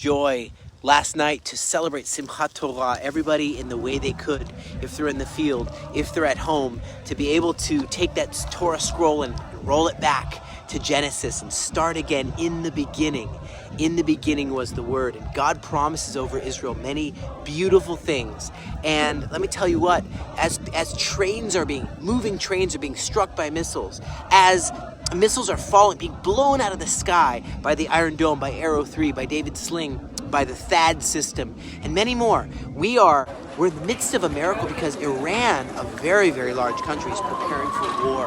joy last night to celebrate Simchat Torah, everybody in the way they could, if they're in the field, if they're at home, to be able to take that Torah scroll and roll it back to Genesis and start again in the beginning. In the beginning was the Word, and God promises over Israel many beautiful things. And let me tell you what, as moving trains are being struck by missiles, as missiles are falling, being blown out of the sky by the Iron Dome, by Arrow 3, by David Sling, by the THAAD system, and many more. We're in the midst of a miracle because Iran, a very, very large country, is preparing for war.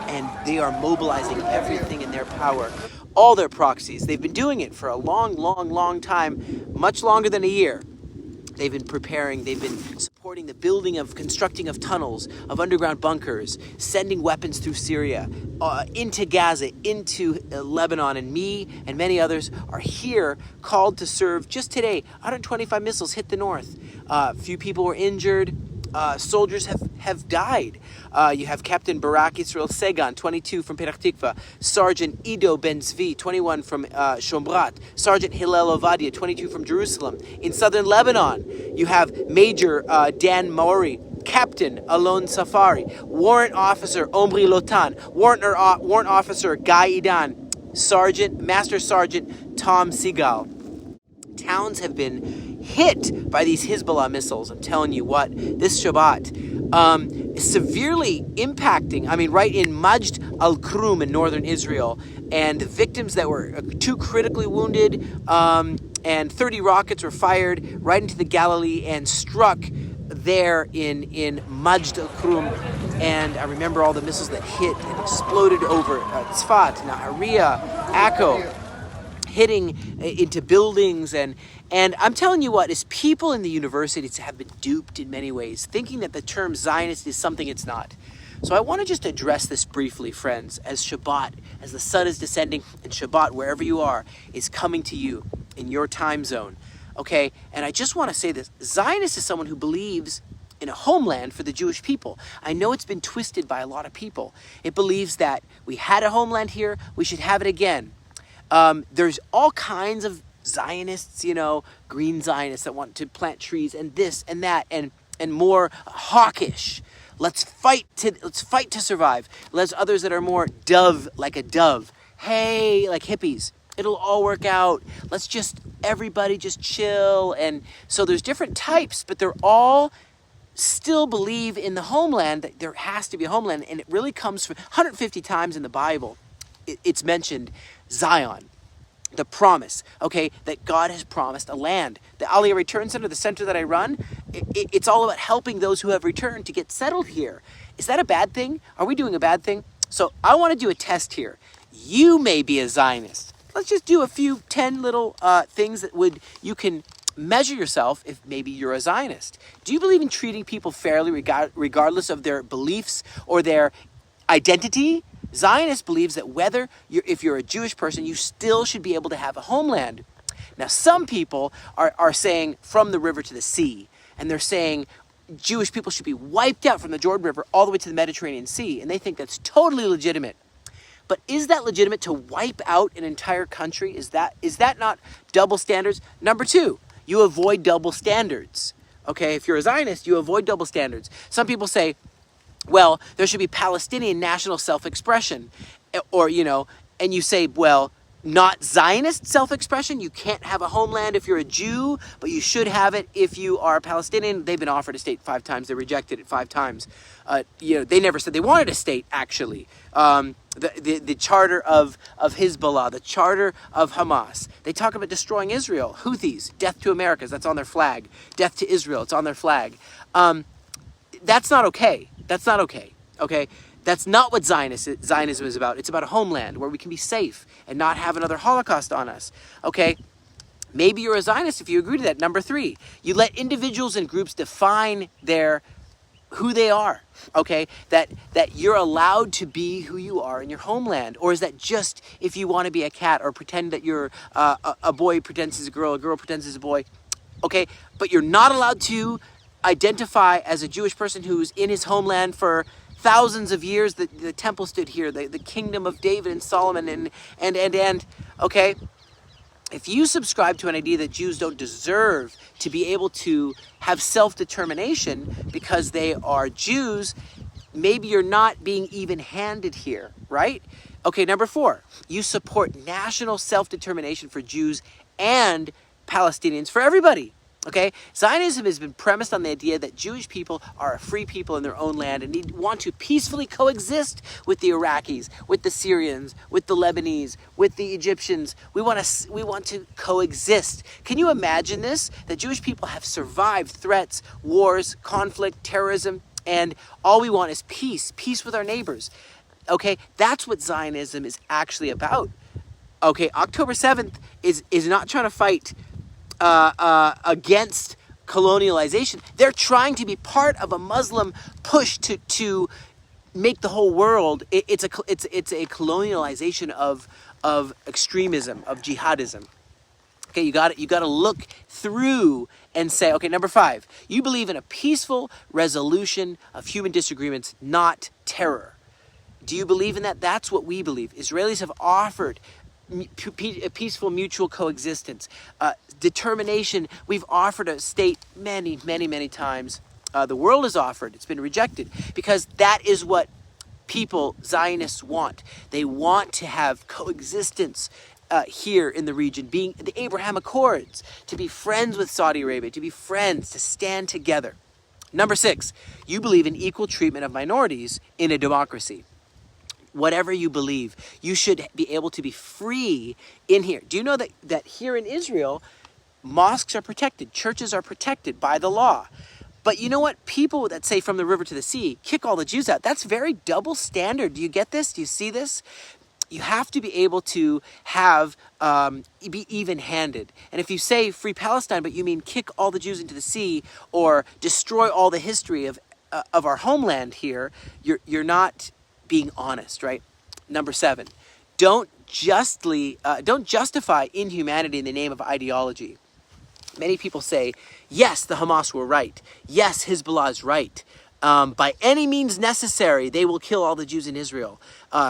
And they are mobilizing everything in their power, all their proxies. They've been doing it for a long, long, long time, much longer than a year. They've been preparing, they've been supporting the constructing of tunnels, of underground bunkers, sending weapons through Syria, into Gaza, into Lebanon, and me and many others are here called to serve. Just today, 125 missiles hit the north. A few people were injured. Soldiers have died. You have Captain Barak Israel Segan, 22 from Petach Tikva, Sergeant Ido Ben Zvi, 21 from Shombrat, Sergeant Hillel Ovadia, 22 from Jerusalem. In southern Lebanon, you have Major Dan Maori, Captain Alon Safari, Warrant Officer Omri Lotan, Warrant Officer Guy Idan, Master Sergeant Tom Segal. Towns have been hit by these Hezbollah missiles. I'm telling you what, this Shabbat, severely impacting, right in Majd al-Krum in northern Israel, and the victims that were 2 critically wounded, and 30 rockets were fired right into the Galilee and struck there in Majd al-Krum. And I remember all the missiles that hit and exploded over Tzfat, Nahariya, Akko, hitting into buildings, and I'm telling you what, is people in the universities have been duped in many ways, thinking that the term Zionist is something it's not. So I want to just address this briefly, friends, as Shabbat, as the sun is descending, and Shabbat, wherever you are, is coming to you in your time zone, okay? And I just want to say this, Zionist is someone who believes in a homeland for the Jewish people. I know it's been twisted by a lot of people. It believes that we had a homeland here, we should have it again. There's all kinds of Zionists, green Zionists that want to plant trees and this and that and more hawkish. Let's fight to survive. There's others that are more like a dove. Hey, like hippies. It'll all work out. Everybody just chill. And so there's different types, but they're all still believe in the homeland, that there has to be a homeland. And it really comes from 150 times in the Bible. It's mentioned Zion, the promise, okay, that God has promised a land. The Aliyah Return Center, the center that I run, it's all about helping those who have returned to get settled here. Is that a bad thing? Are we doing a bad thing? So I want to do a test here. You may be a Zionist. Let's just do 10 little things that you can measure yourself if maybe you're a Zionist. Do you believe in treating people fairly regardless of their beliefs or their identity? Zionist believes that if you're a Jewish person, you still should be able to have a homeland. Now, some people are saying from the river to the sea, and they're saying Jewish people should be wiped out from the Jordan River all the way to the Mediterranean Sea, and they think that's totally legitimate. But is that legitimate to wipe out an entire country? Is that not double standards? Number 2, you avoid double standards. Okay, if you're a Zionist, you avoid double standards. Some people say, well, there should be Palestinian national self-expression, and you say, well, not Zionist self-expression. You can't have a homeland if you're a Jew, but you should have it if you are Palestinian. They've been offered a state 5 times. They rejected it 5 times. They never said they wanted a state, actually. The charter of Hezbollah, the charter of Hamas. They talk about destroying Israel. Houthis, death to Americas, that's on their flag. Death to Israel, it's on their flag. That's not okay. That's not okay, okay? That's not what Zionism is about. It's about a homeland where we can be safe and not have another Holocaust on us, okay? Maybe you're a Zionist if you agree to that. Number 3, you let individuals and groups define who they are, okay? That you're allowed to be who you are in your homeland. Or is that just if you want to be a cat or pretend that you're a boy pretends he's a girl pretends he's a boy, okay? But you're not allowed to identify as a Jewish person who's in his homeland for thousands of years. The temple stood here, the kingdom of David and Solomon and okay? if you subscribe to an idea that Jews don't deserve to be able to have self-determination because they are Jews, maybe you're not being even-handed here, right? Okay, number 4, you support national self-determination for Jews and Palestinians, for everybody. Okay, Zionism has been premised on the idea that Jewish people are a free people in their own land and want to peacefully coexist with the Iraqis, with the Syrians, with the Lebanese, with the Egyptians. We want to coexist. Can you imagine this? That Jewish people have survived threats, wars, conflict, terrorism, and all we want is peace with our neighbors. Okay, that's what Zionism is actually about. Okay, October 7th is not trying to fight against colonialization. They're trying to be part of a Muslim push to make the whole world. It's a colonialization of extremism, of jihadism. Okay, you got to look through and say, okay, number 5, you believe in a peaceful resolution of human disagreements, not terror. Do you believe in that? That's what we believe. Israelis have offered peaceful mutual coexistence, determination. We've offered a state many times. The world has offered. It's been rejected because that is what people, Zionists, want. They want to have coexistence here in the region, being the Abraham Accords, to be friends with Saudi Arabia, to be friends, to stand together. Number 6, you believe in equal treatment of minorities in a democracy. Whatever you believe, you should be able to be free in here. Do you know that here in Israel, mosques are protected, churches are protected by the law? But you know what? People that say from the river to the sea, kick all the Jews out, that's very double standard. Do you get this? Do you see this? You have to be able to have, be even-handed. And if you say free Palestine, but you mean kick all the Jews into the sea or destroy all the history of our homeland here, you're not being honest, right? Number 7, don't justify inhumanity in the name of ideology. Many people say, yes, the Hamas were right. Yes, Hezbollah is right. By any means necessary, they will kill all the Jews in Israel.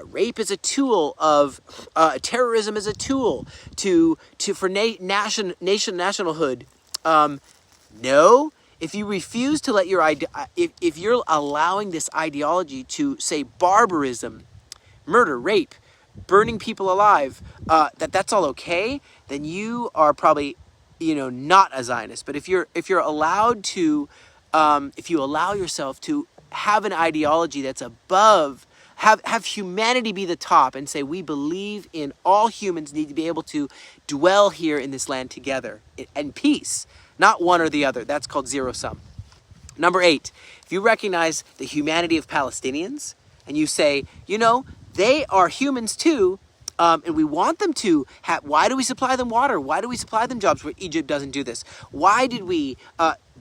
Rape is a tool of terrorism is a tool for nationalhood. No. If you refuse to let if you're allowing this ideology to say barbarism, murder, rape, burning people alive, that's all okay, then you are probably, not a Zionist. But if you're allowed to, if you allow yourself to have an ideology that's above, have humanity be the top and say we believe in all humans need to be able to dwell here in this land together in peace. Not one or the other. That's called zero sum. Number 8, if you recognize the humanity of Palestinians and you say, they are humans too, and we want them to why do we supply them water? Why do we supply them jobs where Egypt doesn't do this? Why did we,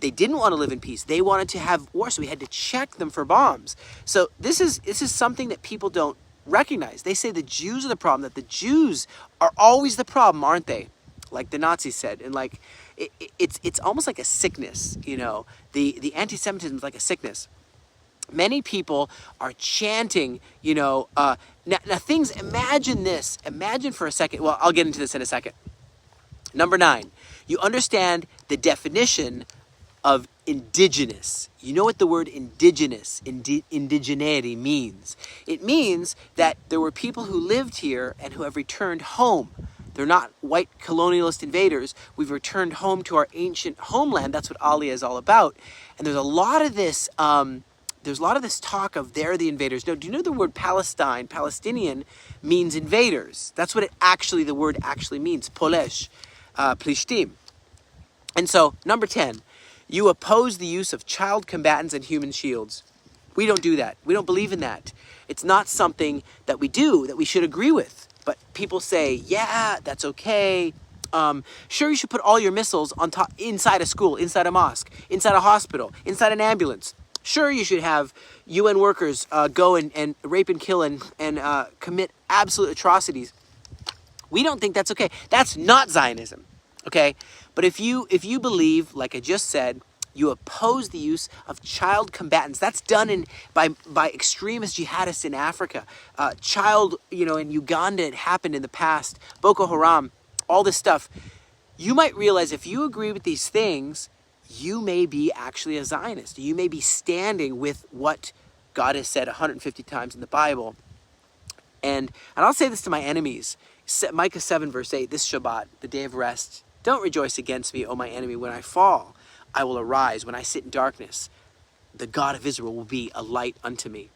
they didn't want to live in peace. They wanted to have war, so we had to check them for bombs. So this is something that people don't recognize. They say the Jews are the problem, that the Jews are always the problem, aren't they? Like the Nazis said, and like, it's almost like a sickness, the anti-Semitism is like a sickness. Many people are chanting, now things, imagine this, imagine for a second, well, I'll get into this in a second. Number 9, you understand the definition of indigenous. You know what the word indigenous, indigeneity means. It means that there were people who lived here and who have returned home. They're not white colonialist invaders. We've returned home to our ancient homeland. That's what Aliyah is all about. And there's a lot of this. There's a lot of this talk of they're the invaders. No, do you know the word Palestinian means invaders? That's what the word actually means. Polesh, plishtim. And so, number 10, you oppose the use of child combatants and human shields. We don't do that. We don't believe in that. It's not something that we do, that we should agree with. But people say, yeah, that's okay. Sure, you should put all your missiles on top, inside a school, inside a mosque, inside a hospital, inside an ambulance. Sure, you should have UN workers go and rape and kill and commit absolute atrocities. We don't think that's okay. That's not Zionism, okay? But if you believe, like I just said, you oppose the use of child combatants. That's done by extremist jihadists in Africa. In Uganda, it happened in the past. Boko Haram, all this stuff, you might realize if you agree with these things, you may be actually a Zionist. You may be standing with what God has said 150 times in the Bible. And I'll say this to my enemies. Micah 7 verse 8, this Shabbat, the day of rest, don't rejoice against me, O my enemy. When I fall, I will arise. When I sit in darkness, the God of Israel will be a light unto me.